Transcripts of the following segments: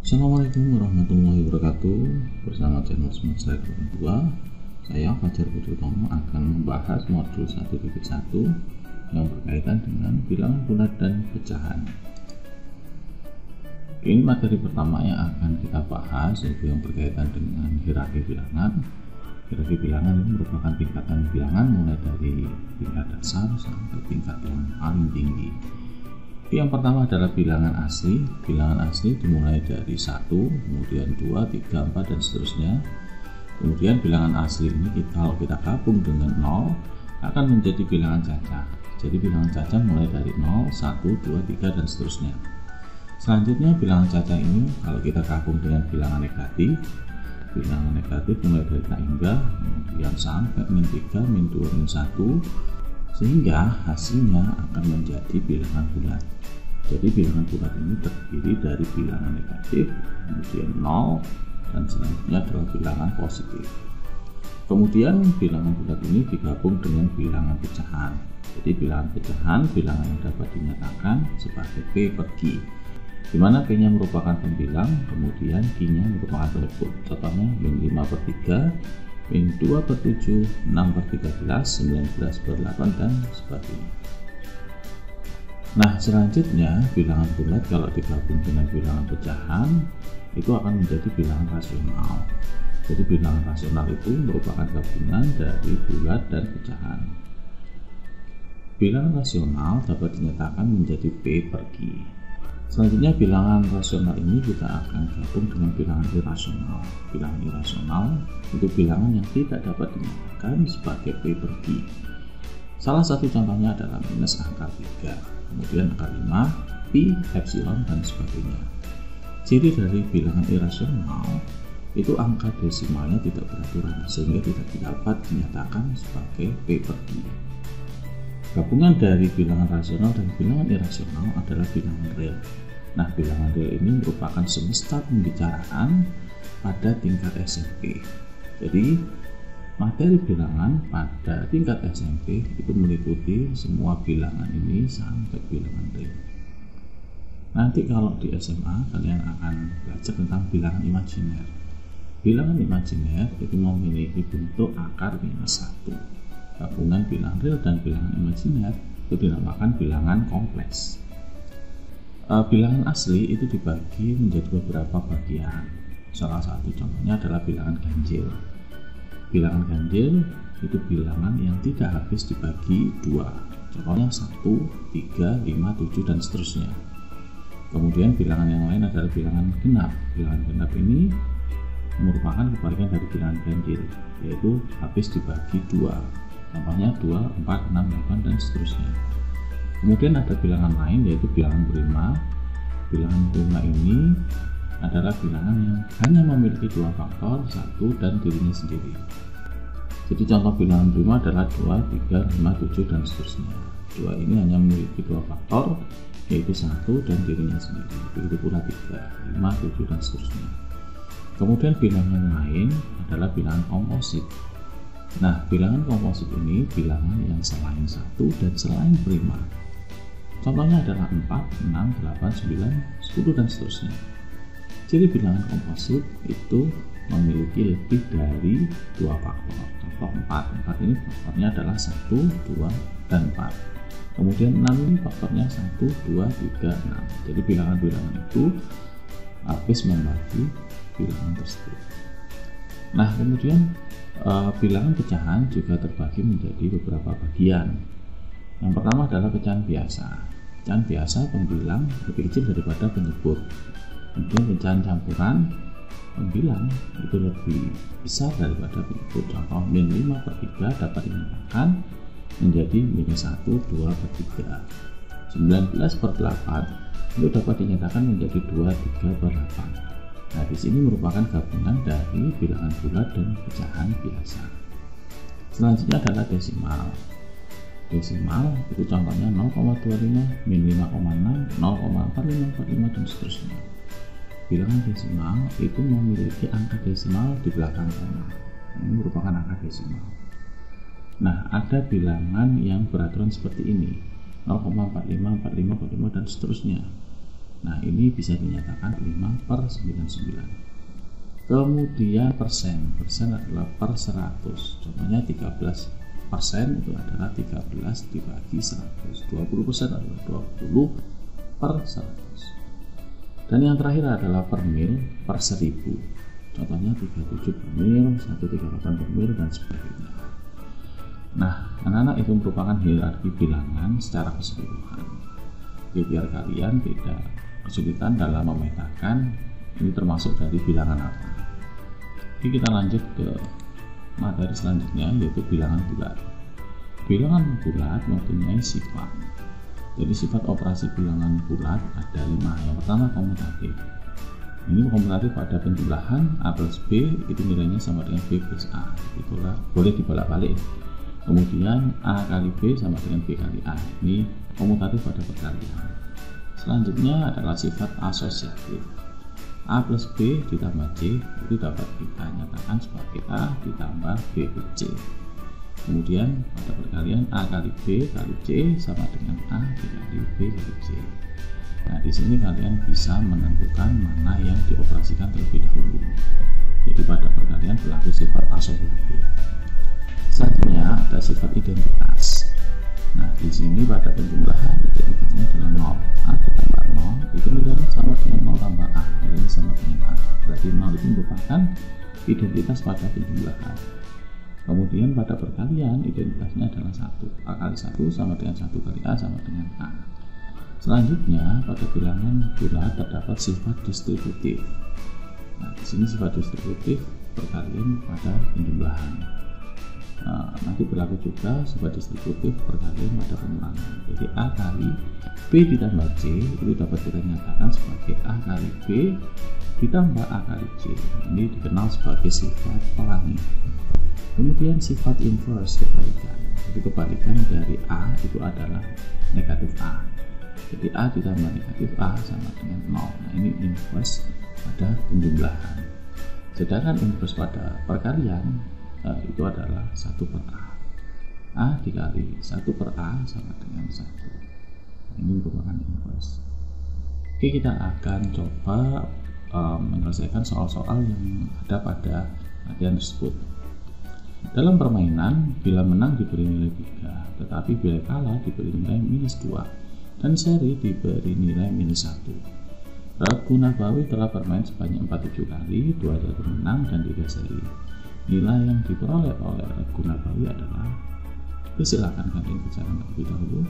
Assalamualaikum warahmatullahi wabarakatuh. Bersama channel Smart Style Orang Tua, saya Fajar Putrotomo akan membahas modul 1.1 yang berkaitan dengan bilangan bulat dan pecahan. Ini materi pertama yang akan kita bahas, yaitu yang berkaitan dengan hierarki bilangan. Hierarki bilangan ini merupakan tingkatan bilangan mulai dari tingkat dasar sampai tingkat yang paling tinggi. Yang pertama adalah bilangan asli. Bilangan asli dimulai dari 1, kemudian 2, 3, 4 dan seterusnya. Kemudian bilangan asli ini kalau kita gabung dengan 0 akan menjadi bilangan cacah. Jadi bilangan cacah mulai dari 0, 1, 2, 3 dan seterusnya. Selanjutnya bilangan cacah ini kalau kita gabung dengan bilangan negatif. Bilangan negatif mulai dari tak hingga, kemudian sampai min 3, min 2, min 1, sehingga hasilnya akan menjadi bilangan bulat. Jadi bilangan bulat ini terdiri dari bilangan negatif, kemudian 0, dan selanjutnya adalah bilangan positif. Kemudian bilangan bulat ini digabung dengan bilangan pecahan. Jadi bilangan pecahan, bilangan yang dapat dinyatakan sebagai P per Q, di mana P-nya merupakan pembilang, kemudian Q-nya merupakan penyebut. Contohnya min 5 per 3, min 2 per 7, 6 per 13, 19 per 8 dan sebagainya. Nah, selanjutnya bilangan bulat kalau digabung dengan bilangan pecahan itu akan menjadi bilangan rasional. Jadi bilangan rasional itu merupakan gabungan dari bulat dan pecahan. Bilangan rasional dapat dinyatakan menjadi P per Q. Selanjutnya bilangan rasional ini kita akan gabung dengan bilangan irasional. Bilangan irasional itu bilangan yang tidak dapat dinyatakan sebagai P per Q. Salah satu contohnya adalah minus angka 3, kemudian angka 5, pi, epsilon dan sebagainya. Ciri dari bilangan irasional itu angka desimalnya tidak beraturan sehingga tidak dapat dinyatakan sebagai P per Q. Gabungan dari bilangan rasional dan bilangan irasional adalah bilangan real. Nah, bilangan real ini merupakan semesta pembicaraan pada tingkat SMP. Jadi, materi bilangan pada tingkat SMP itu meliputi semua bilangan ini sampai bilangan real. Nanti kalau di SMA kalian akan belajar tentang bilangan imajiner. Bilangan imajiner itu memiliki bentuk akar minus 1. Gabungan bilangan real dan bilangan imajiner itu dinamakan bilangan kompleks. Bilangan asli itu dibagi menjadi beberapa bagian. Salah satu contohnya adalah bilangan ganjil. Bilangan ganjil itu bilangan yang tidak habis dibagi 2. Contohnya 1, 3, 5, 7 dan seterusnya. Kemudian bilangan yang lain adalah bilangan genap. Bilangan genap ini merupakan kebalikan dari bilangan ganjil, yaitu habis dibagi 2. Contohnya 2, 4, 6, 8 dan seterusnya. Kemudian ada bilangan lain yaitu bilangan prima. Bilangan prima ini adalah bilangan yang hanya memiliki 2 faktor, 1 dan dirinya sendiri. Jadi contoh bilangan prima adalah 2, 3, 5, 7 dan seterusnya. 2 ini hanya memiliki 2 faktor, yaitu 1 dan dirinya sendiri. Begitu pula 3, 5, 7 dan seterusnya. Kemudian bilangan lain adalah bilangan komposit. Nah, bilangan komposit ini bilangan yang selain 1 dan selain prima. Contohnya adalah 4, 6, 8, 9, 10 dan seterusnya. Ciri bilangan komposit itu memiliki lebih dari 2 faktor. Contoh 4 ini faktornya adalah 1, 2, dan 4. Kemudian 6 ini faktornya 1, 2, 3, 6. Jadi bilangan-bilangan itu habis membagi bilangan tersebut. Nah, kemudian bilangan pecahan juga terbagi menjadi beberapa bagian. Yang pertama adalah pecahan biasa. Pecahan biasa pembilang lebih kecil daripada penyebut. Kemudian pecahan campuran pembilang itu lebih besar daripada penyebut. Contoh min 5 per 3 dapat dinyatakan menjadi minus 1, 2 per 3. 19 per 8 itu dapat dinyatakan menjadi 2, 3 per 8. Nah, di sini merupakan gabungan dari bilangan bulat dan pecahan biasa. Selanjutnya adalah desimal. Desimal itu contohnya 0,25, min 5,6, 0,4545 dan seterusnya. Bilangan desimal itu memiliki angka desimal di belakang koma. Ini merupakan angka desimal. Nah, ada bilangan yang beraturan seperti ini, 0,45, 45, 45 dan seterusnya. Nah, ini bisa dinyatakan 5/99. Kemudian persen adalah per 100. Contohnya 13% itu adalah 13 dibagi 100. 20% adalah 20/100. Dan yang terakhir adalah per mil per 1000. Contohnya 37 per mil, 138 per mil, dan sebagainya. Nah, anak-anak, itu merupakan hierarki bilangan secara keseluruhan. Jadi biar kalian tidak kesulitan dalam memetakan ini termasuk dari bilangan apa. Oke, kita lanjut ke materi selanjutnya, yaitu bilangan bulat. Bilangan bulat mempunyai sifat. Jadi sifat operasi bilangan bulat ada 5. Yang pertama, komutatif. Ini komutatif pada penjumlahan A plus B itu nilainya sama dengan B plus A. Itulah boleh dibolak-balik. Kemudian A kali B sama dengan B kali A. Ini komutatif pada perkalian. Selanjutnya adalah sifat asosiatif. A plus B ditambah C itu dapat kita nyatakan sebagai A ditambah B per C. Kemudian pada perkalian A kali B kali C sama dengan A dikali B kali C. Nah, di sini kalian bisa menentukan mana yang dioperasikan terlebih dahulu. Jadi pada perkalian berlaku sifat asosiatif. Selanjutnya ada sifat identitas. Nah, di sini pada penjumlahan identitasnya adalah 0. A ditambah 0 itu nilainya sama dengan 0 tambah A, nilainya sama dengan A. Berarti 0 itu merupakan identitas pada penjumlahan. Kemudian pada perkalian identitasnya adalah 1. A kali 1 sama dengan 1 kali A sama dengan A. Selanjutnya pada bilangan bulat terdapat sifat distributif. Nah, di sini sifat distributif perkalian pada penjumlahan. Nah, nanti berlaku juga sifat distributif perkalian pada pengurangan. Jadi A kali B ditambah C itu dapat kita nyatakan sebagai A kali B ditambah A kali C. Ini dikenal sebagai sifat pelangi. Kemudian sifat inverse, kebalikan. Jadi kebalikan dari A itu adalah negatif A. Jadi A ditambah negatif A sama dengan 0. Nah, ini inverse pada penjumlahan. Sedangkan inverse pada perkalian itu adalah 1 per A. A dikali 1 per A sama dengan 1. Ini merupakan inverse. Oke, kita akan coba menyelesaikan soal-soal yang ada pada latihan tersebut. Dalam permainan, bila menang diberi nilai 3, tetapi bila kalah diberi nilai -2, dan seri diberi nilai -1. Regu Nabawi telah bermain sebanyak 47 kali, 21 menang dan 3 seri. Nilai yang diperoleh oleh Regu Nabawi adalah, silakan kalian bicara terlebih dahulu.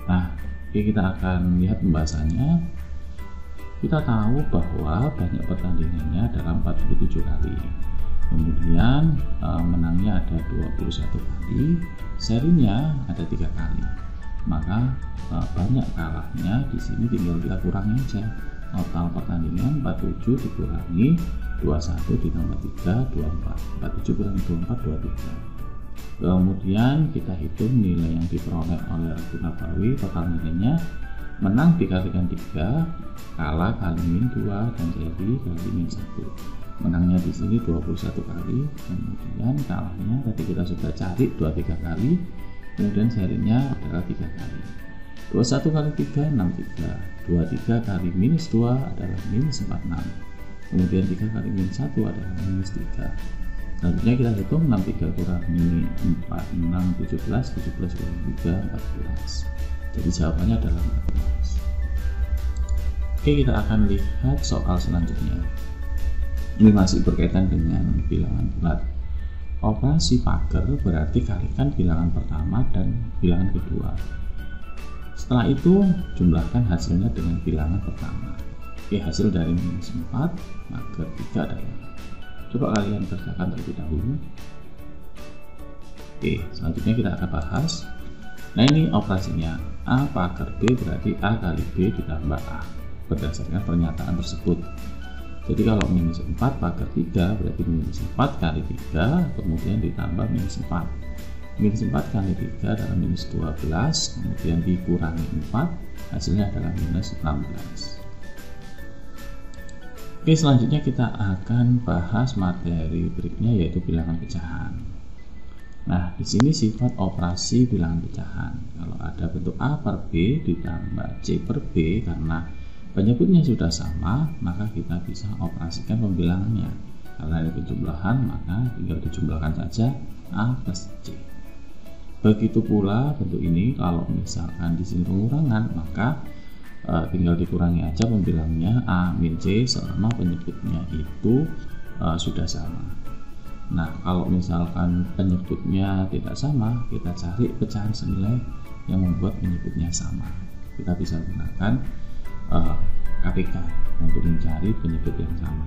Nah, kita akan lihat pembahasannya. Kita tahu bahwa banyak pertandingannya dalam 47 kali. Kemudian menangnya ada 21 kali, serinya ada 3 kali. Maka banyak kalahnya di sini tinggal kita kurangi aja. Total pertandingan 47 dikurangi 21 ditambah 3, 24. 47 kurangi 24, 23. Kemudian kita hitung nilai yang diperoleh oleh Regu Nabawi. Total nilainya menang dikalikan 3, kalah kali -2, dan seri kali -1. Menangnya di sini 21 kali, kemudian kalahnya tadi kita sudah cari 23 kali, kemudian serinya adalah 3 kali. 21 kali 3, 63. 23 kali -2 adalah -46. Kemudian 3 kali -1 adalah -3. Selanjutnya kita hitung 63 kurangi 4, 6, 17, 17 kurangi 3, 14. Jadi jawabannya adalah 14. Oke, kita akan lihat soal selanjutnya. Ini masih berkaitan dengan bilangan bulat. Operasi pagar berarti kalikan bilangan pertama dan bilangan kedua. Setelah itu jumlahkan hasilnya dengan bilangan pertama. Oke, hasil dari -4 pagar 3 adalah, coba kalian kerjakan terlebih dahulu. Oke, selanjutnya kita akan bahas. Nah, ini operasinya. A pagar B berarti A kali B ditambah A berdasarkan pernyataan tersebut. Jadi kalau -4 pagar 3 berarti -4 kali 3 kemudian ditambah -4. -4 kali 3 adalah -12, kemudian dikurangi 4, hasilnya adalah -16. Oke, selanjutnya kita akan bahas materi berikutnya, yaitu bilangan pecahan. Nah, di sini sifat operasi bilangan pecahan. Kalau ada bentuk A per B ditambah C per B, karena penyebutnya sudah sama, maka kita bisa operasikan pembilangannya. Karena ada penjumlahan, maka tinggal dijumlahkan saja A plus C. Begitu pula bentuk ini, kalau misalkan di sini pengurangan, maka tinggal dikurangi aja pembilangnya A min C selama penyebutnya itu sudah sama. Nah, kalau misalkan penyebutnya tidak sama, kita cari pecahan senilai yang membuat penyebutnya sama. Kita bisa gunakan KPK untuk mencari penyebut yang sama.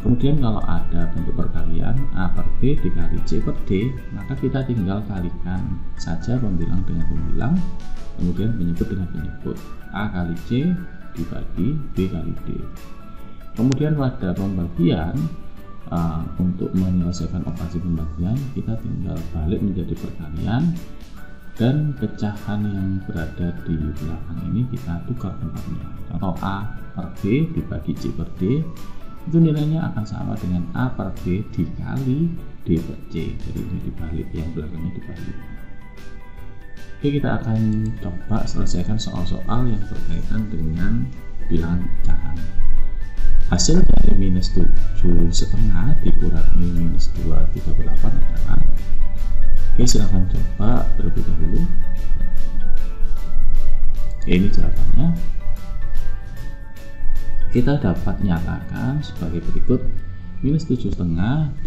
Kemudian kalau ada bentuk perkalian A per B dikali C per D, maka kita tinggal kalikan saja pembilang dengan pembilang, kemudian penyebut dengan penyebut. A kali C dibagi B kali D. Kemudian pada pembagian, untuk menyelesaikan operasi pembagian, kita tinggal balik menjadi perkalian, dan pecahan yang berada di belakang ini kita tukar tempatnya. Contoh A per B dibagi C per D, itu nilainya akan sama dengan A per B dikali D per C. Jadi ini dibalik, yang belakangnya dibalik. Oke, kita akan coba selesaikan soal-soal yang berkaitan dengan bilangan pecahan. Hasil dari minus 7,5 dikurangi minus 2,38 adalah, oke, silahkan coba terlebih dahulu. Oke, ini jawabannya. Kita dapat nyatakan sebagai berikut: minus 7,5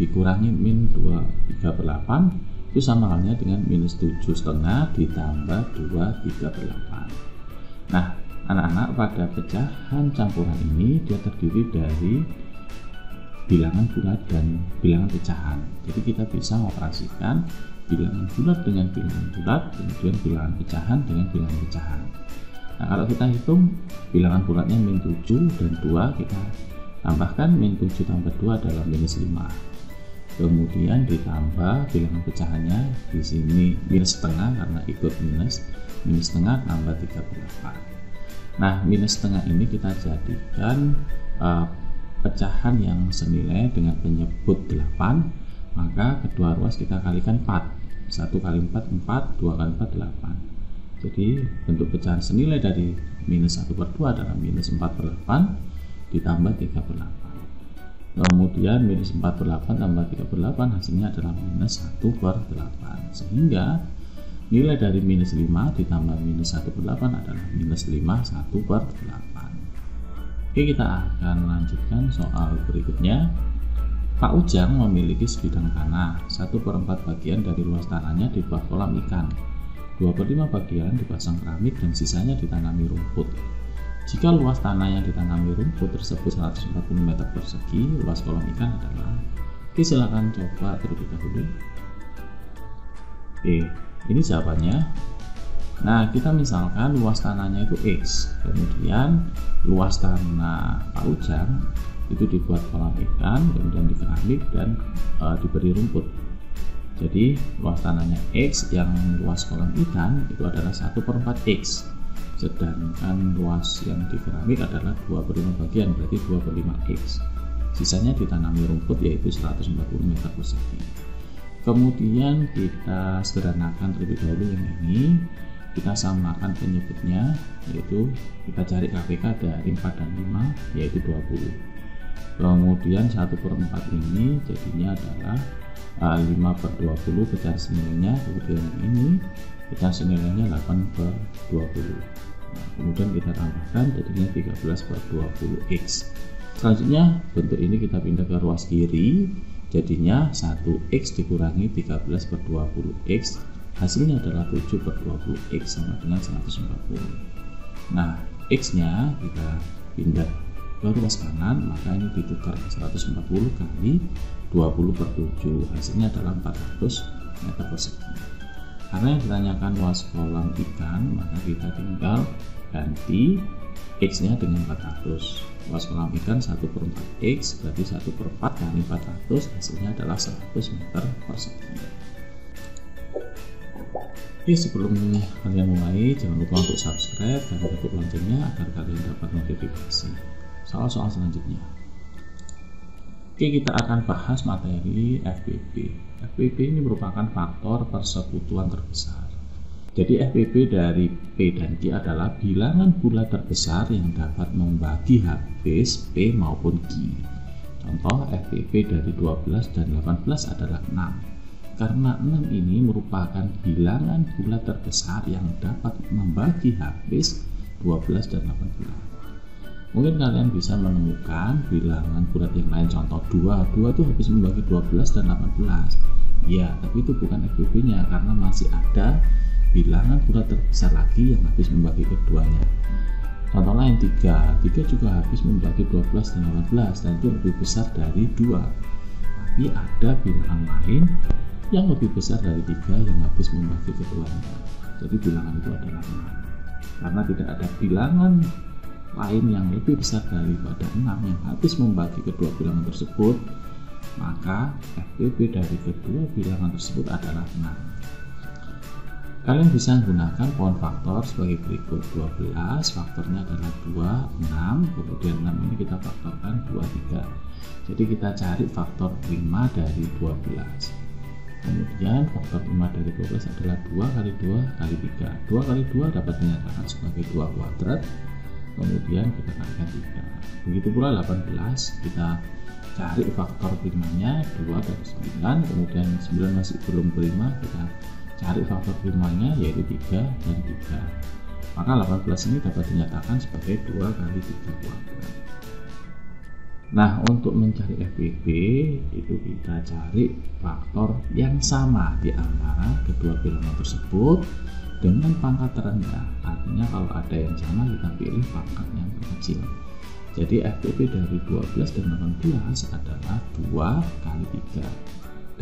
dikurangi min 2,38 itu sama halnya dengan minus 7,5 ditambah 2,38. Nah, anak-anak, pada pecahan campuran ini dia terdiri dari bilangan bulat dan bilangan pecahan. Jadi kita bisa mengoperasikan bilangan bulat dengan bilangan bulat, kemudian bilangan pecahan dengan bilangan pecahan. Nah, kalau kita hitung bilangan bulatnya min 7 dan 2, kita tambahkan min 7 tambah 2 adalah minus 5. Kemudian ditambah bilangan pecahannya di sini minus setengah karena ikut minus setengah tambah 38. Nah, minus setengah ini kita jadikan pecahan yang senilai dengan penyebut 8, maka kedua ruas kita kalikan 4. 1 kali 4, 4, 2 kali 4, 8. Jadi bentuk pecahan senilai dari minus 1 per 2 adalah minus 4 per 8 ditambah 3 per 8. Kemudian minus 4 per 8 tambah 3 per 8 hasilnya adalah minus 1 per 8. Sehingga nilai dari minus 5 ditambah minus 1 per 8 adalah minus 5 1 per 8. Oke, kita akan lanjutkan soal berikutnya. Pak Ujang memiliki sebidang tanah 1/4 bagian dari luas tanahnya dibuat kolam ikan, 2/5 bagian dipasang keramik, dan sisanya ditanami rumput. Jika luas tanah yang ditanami rumput tersebut 140 meter persegi, luas kolam ikan adalah. Oke, silakan coba terlebih dahulu. Oke, ini jawabannya. Nah, kita misalkan luas tanahnya itu X, kemudian luas tanah Pak Ujang itu dibuat kolam ikan, kemudian dikeramik dan diberi rumput. Jadi luas tanahnya X, yang luas kolam ikan itu adalah 1/4 X, sedangkan luas yang dikeramik adalah 2/5 bagian, berarti 2/5 X. Sisanya ditanami rumput yaitu 140 meter persegi. Kemudian kita sederhanakan terlebih dahulu yang ini, kita samakan penyebutnya, yaitu kita cari KPK dari 4 dan 5 yaitu 20. Kemudian 1/4 ini jadinya adalah 5/20 pecahan senilainya, kemudian ini pecahan senilainya 8/20. Nah, kemudian kita tambahkan jadinya 13/20x. Selanjutnya bentuk ini kita pindah ke ruas kiri, jadinya 1x dikurangi 13/20x, hasilnya adalah 7/20x sama dengan 140. Nah, x nya kita pindah ke ruas kanan, maka ini ditukar 140 kali 20/7, hasilnya adalah 400 meter persegi. Karena yang ditanyakan luas kolam ikan, maka kita tinggal ganti x nya dengan 400. Luas kolam ikan 1/4x, berarti 1/4 kali 400, hasilnya adalah 100 meter persegi. Oke, sebelum kalian mulai, jangan lupa untuk subscribe dan ketuk loncengnya agar kalian dapat notifikasi soal-soal selanjutnya. Oke, kita akan bahas materi FPP. FPP ini merupakan faktor persekutuan terbesar. Jadi FPP dari P dan Q adalah bilangan bulat terbesar yang dapat membagi habis P maupun Q. Contoh FPP dari 12 dan 18 adalah 6. Karena 6 ini merupakan bilangan bulat terbesar yang dapat membagi habis 12 dan 18. Mungkin kalian bisa menemukan bilangan bulat yang lain, contoh 2 itu habis membagi 12 dan 18. Ya, tapi itu bukan FPP-nya karena masih ada bilangan bulat terbesar lagi yang habis membagi keduanya. Contoh lain 3 juga habis membagi 12 dan 18 dan itu lebih besar dari 2. Tapi ada bilangan lain yang lebih besar dari 3 yang habis membagi keduanya. Jadi bilangan itu adalah 6. Karena tidak ada bilangan lain yang lebih besar daripada 6 yang habis membagi kedua bilangan tersebut, maka FPP dari kedua bilangan tersebut adalah 6. Kalian bisa menggunakan pohon faktor sebagai berikut. 12 faktornya adalah 2, 6, kemudian 6 ini kita faktorkan 2, 3. Jadi kita cari faktor 5 dari 12. Kemudian faktor 5 dari 12 adalah 2 kali 2 kali 3. 2 kali 2 dapat dinyatakan sebagai 2 kuadrat. Kemudian kita kalikan 3. Begitu pula 18, kita cari faktor 5-nya 2 dari 9. Kemudian 9 masih belum berima, kita cari faktor 5-nya yaitu 3 dan 3. Maka 18 ini dapat dinyatakan sebagai 2 kali 3 kuadrat. Nah, untuk mencari FPP itu kita cari faktor yang sama di antara kedua bilangan tersebut dengan pangkat terendah. Artinya kalau ada yang sama kita pilih pangkat yang terkecil. Jadi FPP dari 12 dan 18 adalah 2 kali 3.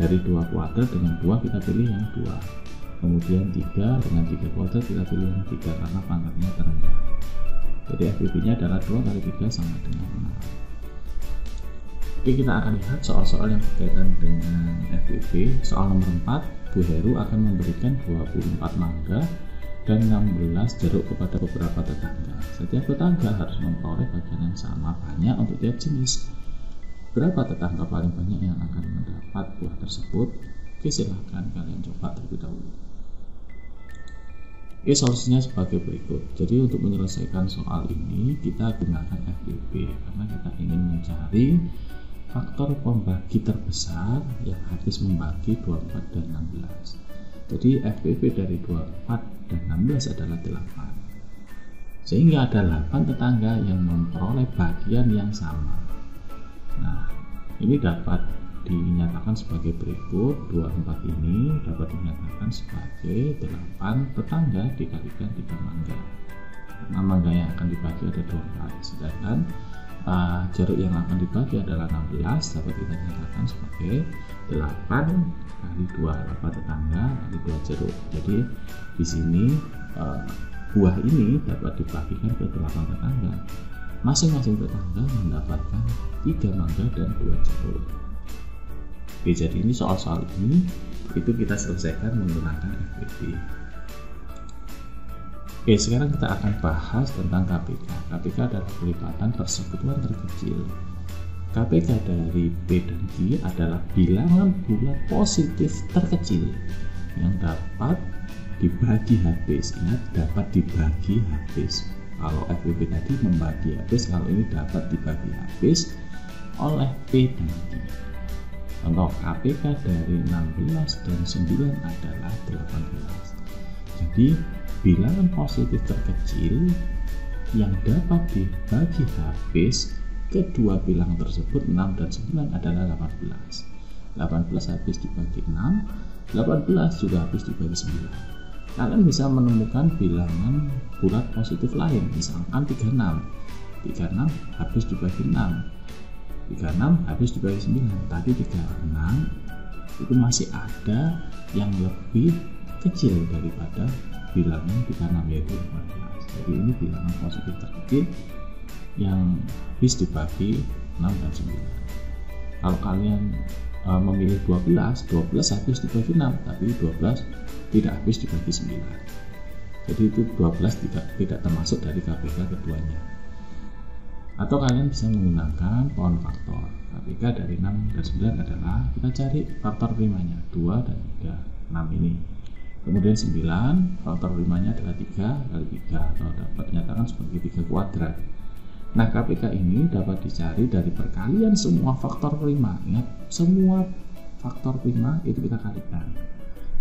Dari 2 kuadrat dengan 2 kita pilih yang 2. Kemudian 3 dengan 3 kuadrat kita pilih yang 3 karena pangkatnya terendah. Jadi FPP-nya adalah 2 kali 3 sama dengan 6. Oke, kita akan lihat soal-soal yang berkaitan dengan FPP. Soal nomor 4, Bu Heru akan memberikan 24 mangga dan 16 jeruk kepada beberapa tetangga. Setiap tetangga harus memperoleh bagian yang sama banyak untuk tiap jenis. Berapa tetangga paling banyak yang akan mendapat buah tersebut? Oke, silahkan kalian coba terlebih dahulu. Oke, solusinya sebagai berikut. Jadi untuk menyelesaikan soal ini kita gunakan FPP karena kita ingin mencari faktor pembagi terbesar yang habis membagi 24 dan 16. Jadi FPP dari 24 dan 16 adalah 8. Sehingga ada 8 tetangga yang memperoleh bagian yang sama. Nah, ini dapat dinyatakan sebagai berikut. 24 ini dapat dinyatakan sebagai 8 tetangga dikalikan 3 mangga. Nah, mangga yang akan dibagi ada 24, sedangkan jeruk yang akan dibagi adalah 16, dapat kita nyatakan sebagai 8 kali 2, 8 tetangga kali 2 jeruk. Jadi di sini buah ini dapat dibagikan ke 8 tetangga. Masing-masing tetangga mendapatkan 3 mangga dan 2 jeruk. Oke, jadi ini soal-soal ini itu kita selesaikan menggunakan FPP. Oke, sekarang kita akan bahas tentang KPK. KPK adalah kelipatan persekutuan terkecil. KPK dari P dan Q adalah bilangan bulat positif terkecil yang dapat dibagi habis. Ingat, dapat dibagi habis. Kalau FPP tadi membagi habis, kalau ini dapat dibagi habis oleh P dan Q. Contoh KPK dari 16 dan 9 adalah 18. Jadi bilangan positif terkecil yang dapat dibagi habis kedua bilangan tersebut 6 dan 9 adalah 18. 18 habis dibagi 6, 18 juga habis dibagi 9. Kalian bisa menemukan bilangan bulat positif lain, misalkan 36. 36 habis dibagi 6, 36 habis dibagi 9. Tadi 36 itu masih ada yang lebih kecil daripada bilangan 36 yaitu 18. Jadi ini bilangan positif terkecil yang habis dibagi 6 dan 9. Kalau kalian memilih 12 habis dibagi 6, tapi 12 tidak habis dibagi 9. Jadi itu 12 tidak termasuk dari KPK keduanya. Atau kalian bisa menggunakan pohon faktor. KPK dari 6 dan 9 adalah kita cari faktor primanya 2 dan 3, 6 ini. Kemudian 9, faktor primanya adalah 3 kali 3 atau dapat dinyatakan sebagai 3 kuadrat. Nah, KPK ini dapat dicari dari perkalian semua faktor prima. Ingat, semua faktor prima itu kita kalikan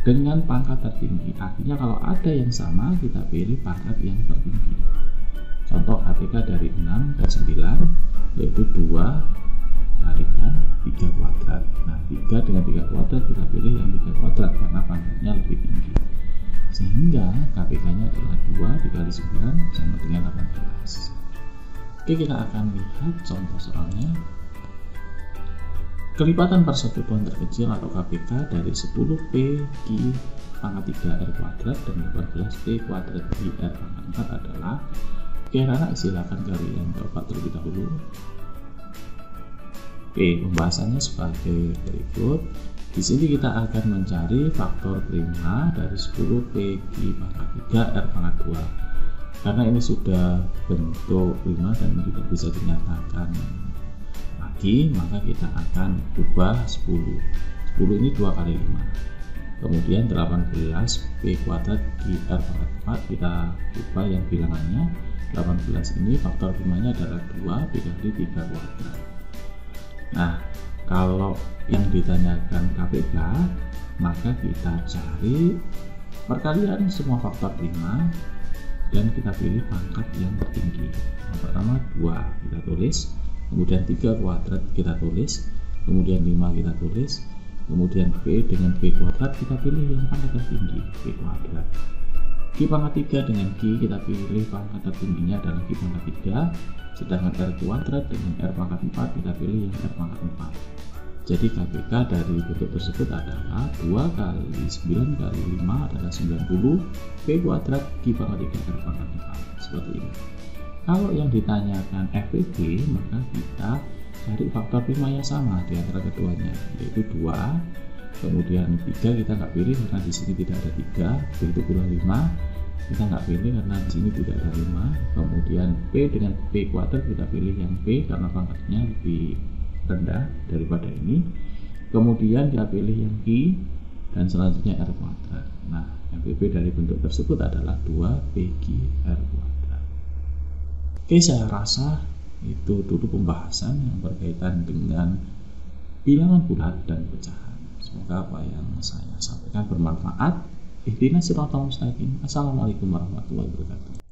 dengan pangkat tertinggi. Artinya kalau ada yang sama, kita pilih pangkat yang tertinggi. Contoh KPK dari 6 dan 9 yaitu 2 kalikan 3 kuadrat. Nah, 3 dengan 3 kuadrat kita pilih yang 3 kuadrat karena pangkatnya lebih tinggi. Sehingga KPK-nya adalah 2 dikali 9 sama dengan 18. Oke, kita akan lihat contoh soalnya. Kelipatan persekutuan terkecil atau KPK dari 10P Q pangkat 3 R kuadrat dan 14P kuadrat Q R pangkat 4 adalah. Oke, anak silakan kalian dapat terlebih dahulu. Oke, pembahasannya sebagai berikut. Di sini kita akan mencari faktor prima dari 10P Q pangkat 3 R pangkat 2. Karena ini sudah bentuk prima dan tidak bisa dinyatakan lagi, maka kita akan ubah 10. 10 ini 2 kali 5. Kemudian 18 P kuadrat Q R pangkat 4 kita ubah yang bilangannya. 18 ini faktor primanya adalah 2 dikali 3 kuadrat. Nah, kalau yang ditanyakan KPK, maka kita cari perkalian semua faktor prima dan kita pilih pangkat yang tertinggi. Yang pertama 2 kita tulis, kemudian 3 kuadrat kita tulis, kemudian 5 kita tulis, kemudian P dengan P kuadrat kita pilih yang pangkat tertinggi, P kuadrat. Q pangkat 3 dengan Q kita pilih pangkat tertingginya adalah Q pangkat 3, sedangkan R kuadrat dengan R pangkat 4 kita pilih yang R pangkat 4. Jadi KPK dari bentuk tersebut adalah 2 kali 9 kali 5 adalah 90 P kuadrat Q pangkat 3 R pangkat 4, seperti ini. Kalau yang ditanyakan FPG, maka kita cari faktor prima yang sama di antara keduanya, yaitu 2, kemudian 3 kita nggak pilih karena di sini tidak ada 3, begitu pula 5 kita nggak pilih karena di sini tidak ada 5, kemudian P dengan P kuadrat kita pilih yang P karena pangkatnya lebih rendah daripada ini, kemudian kita pilih yang Q dan selanjutnya R kuadrat. Nah, MPP dari bentuk tersebut adalah 2PQ R kuadrat. Oke, saya rasa itu dulu pembahasan yang berkaitan dengan bilangan bulat dan pecahan. Semoga apa yang saya sampaikan bermanfaat. Ihdinas siratal mustaqim. Assalamualaikum warahmatullahi wabarakatuh.